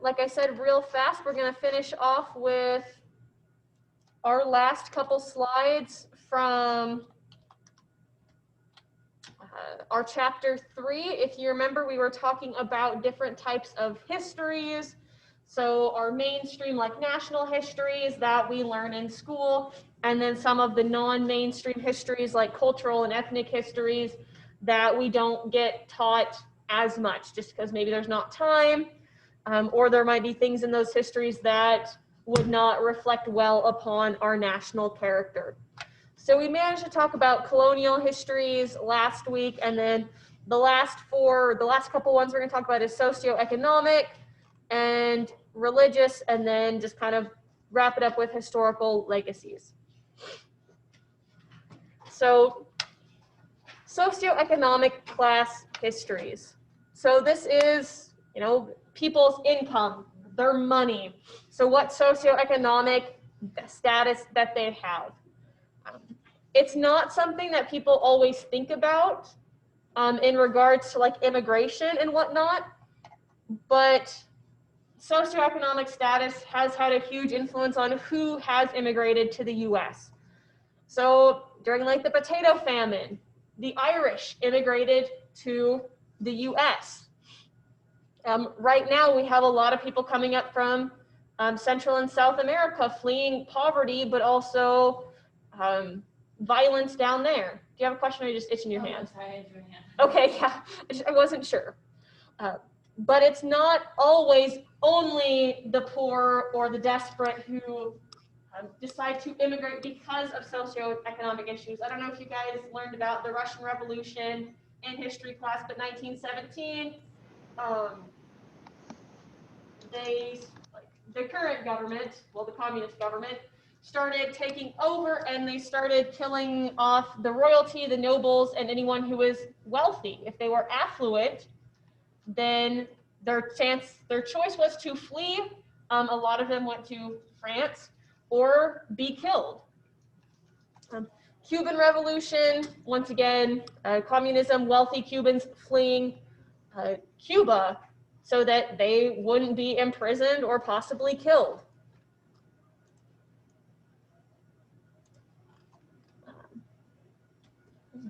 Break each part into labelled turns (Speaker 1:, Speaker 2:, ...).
Speaker 1: like I said, real fast, we're going to finish off with our last couple slides from our chapter 3. If you remember, we were talking about different types of histories. So our mainstream, like national histories that we learn in school, and then some of the non-mainstream histories like cultural and ethnic histories that we don't get taught as much just because maybe there's not time, or there might be things in those histories that would not reflect well upon our national character. So we managed to talk about colonial histories last week, and then the last couple ones we're going to talk about is socioeconomic and religious, and then just kind of wrap it up with historical legacies. So socioeconomic class histories. So this is, people's income, their money. So what socioeconomic status that they have. It's not something that people always think about in regards to like immigration and whatnot, but socioeconomic status has had a huge influence on who has immigrated to the US. So during like the potato famine, the Irish immigrated to the US. Right now we have a lot of people coming up from Central and South America fleeing poverty, but also violence down there. Do you have a question, or are you just itching your hand?
Speaker 2: Sorry, I drew a hand.
Speaker 1: Okay, yeah, I wasn't sure. But it's not always only the poor or the desperate who decide to immigrate because of socioeconomic issues. I don't know if you guys learned about the Russian Revolution in history class, but 1917, the current government, well, the communist government, started taking over, and they started killing off the royalty, the nobles, and anyone who was wealthy. If they were affluent, then their choice was to flee. A lot of them went to France or be killed. Cuban Revolution, once again, communism, wealthy Cubans fleeing Cuba so that they wouldn't be imprisoned or possibly killed.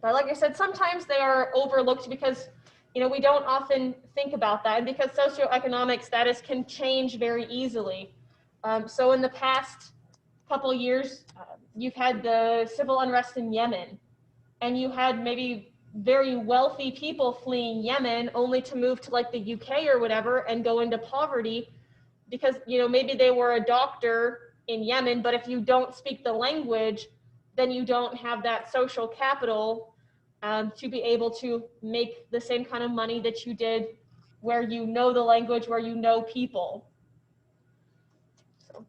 Speaker 1: But like I said, sometimes they are overlooked because, we don't often think about that, and because socioeconomic status can change very easily. So in the past couple years, you've had the civil unrest in Yemen, and you had maybe very wealthy people fleeing Yemen only to move to like the UK or whatever and go into poverty because, maybe they were a doctor in Yemen, but if you don't speak the language, then you don't have that social capital to be able to make the same kind of money that you did where you know the language, where you know people. So,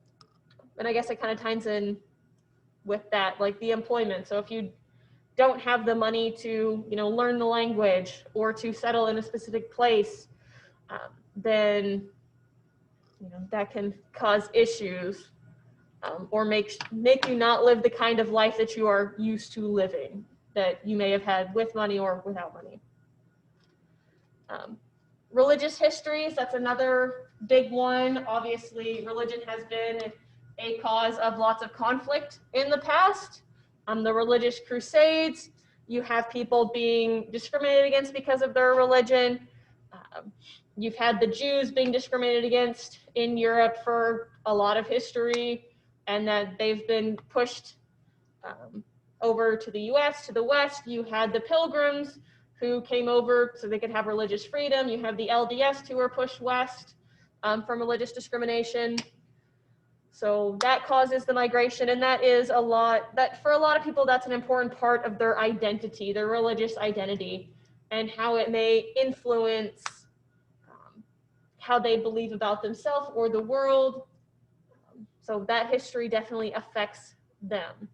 Speaker 1: and I guess it kind of ties in with that, like the employment. So if you don't have the money to, learn the language or to settle in a specific place, then, that can cause issues or make you not live the kind of life that you are used to living, that you may have had with money or without money. Religious histories, that's another big one. Obviously, religion has been a cause of lots of conflict in the past. The religious crusades, you have people being discriminated against because of their religion. You've had the Jews being discriminated against in Europe for a lot of history, and that they've been pushed over to the US, to the West. You had the Pilgrims who came over so they could have religious freedom. You have the LDS who were pushed west from religious discrimination. So that causes the migration, and that is for a lot of people, that's an important part of their identity, their religious identity, and how it may influence how they believe about themselves or the world. So that history definitely affects them.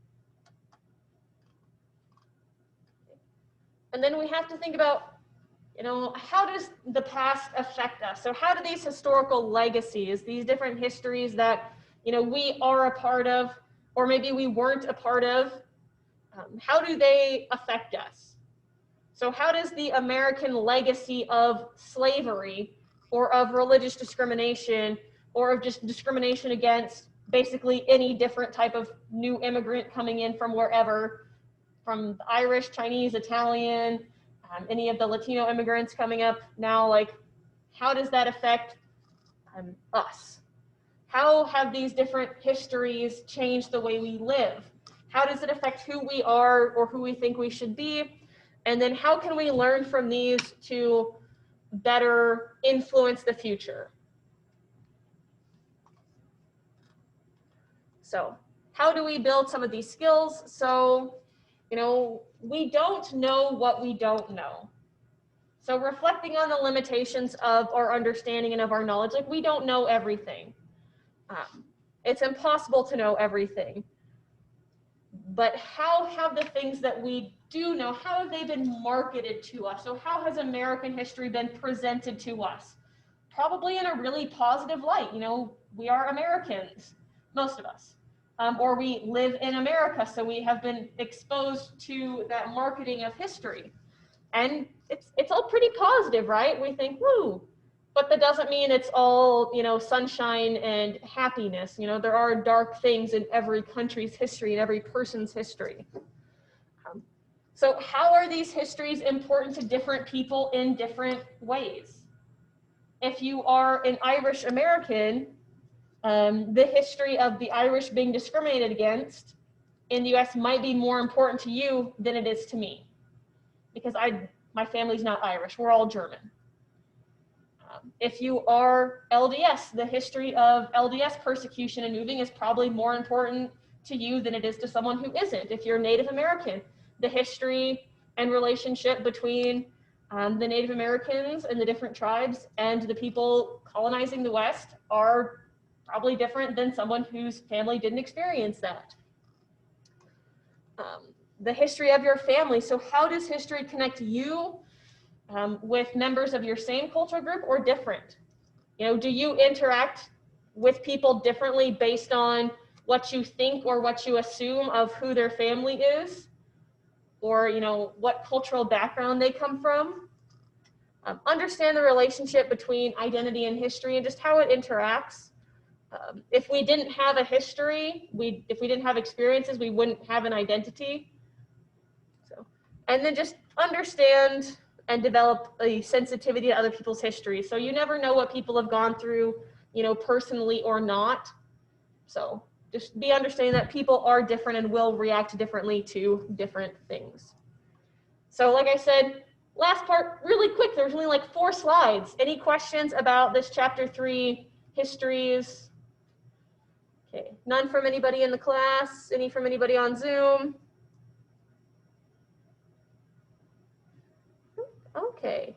Speaker 1: And then we have to think about, how does the past affect us? So how do these historical legacies, these different histories that, we are a part of, or maybe we weren't a part of, how do they affect us? So how does the American legacy of slavery or of religious discrimination, or of just discrimination against basically any different type of new immigrant coming in from wherever, from the Irish, Chinese, Italian, any of the Latino immigrants coming up now, like, how does that affect us? How have these different histories changed the way we live? How does it affect who we are or who we think we should be? And then how can we learn from these to better influence the future? So how do we build some of these skills? So, we don't know what we don't know. So reflecting on the limitations of our understanding and of our knowledge, like, we don't know everything. It's impossible to know everything. But how have the things that we do know, how have they been marketed to us? So how has American history been presented to us? Probably in a really positive light. We are Americans, most of us. Or we live in America, so we have been exposed to that marketing of history. And it's all pretty positive, right? We think, woo, but that doesn't mean it's all, sunshine and happiness. There are dark things in every country's history and every person's history. So how are these histories important to different people in different ways? If you are an Irish American, the history of the Irish being discriminated against in the US might be more important to you than it is to me, because my family's not Irish, we're all German. If you are LDS, the history of LDS persecution and moving is probably more important to you than it is to someone who isn't. If you're Native American, the history and relationship between the Native Americans and the different tribes and the people colonizing the West are probably different than someone whose family didn't experience that. The history of your family. So how does history connect you with members of your same cultural group or different? Do you interact with people differently based on what you think or what you assume of who their family is, or what cultural background they come from? Understand the relationship between identity and history and just how it interacts. If we didn't have a history, if we didn't have experiences, we wouldn't have an identity. And then just understand and develop a sensitivity to other people's history. So you never know what people have gone through, personally or not. So just be understanding that people are different and will react differently to different things. So like I said, last part, really quick, there's only like 4 slides. Any questions about this chapter 3, histories? Okay, none from anybody in the class? Any from anybody on Zoom? Okay.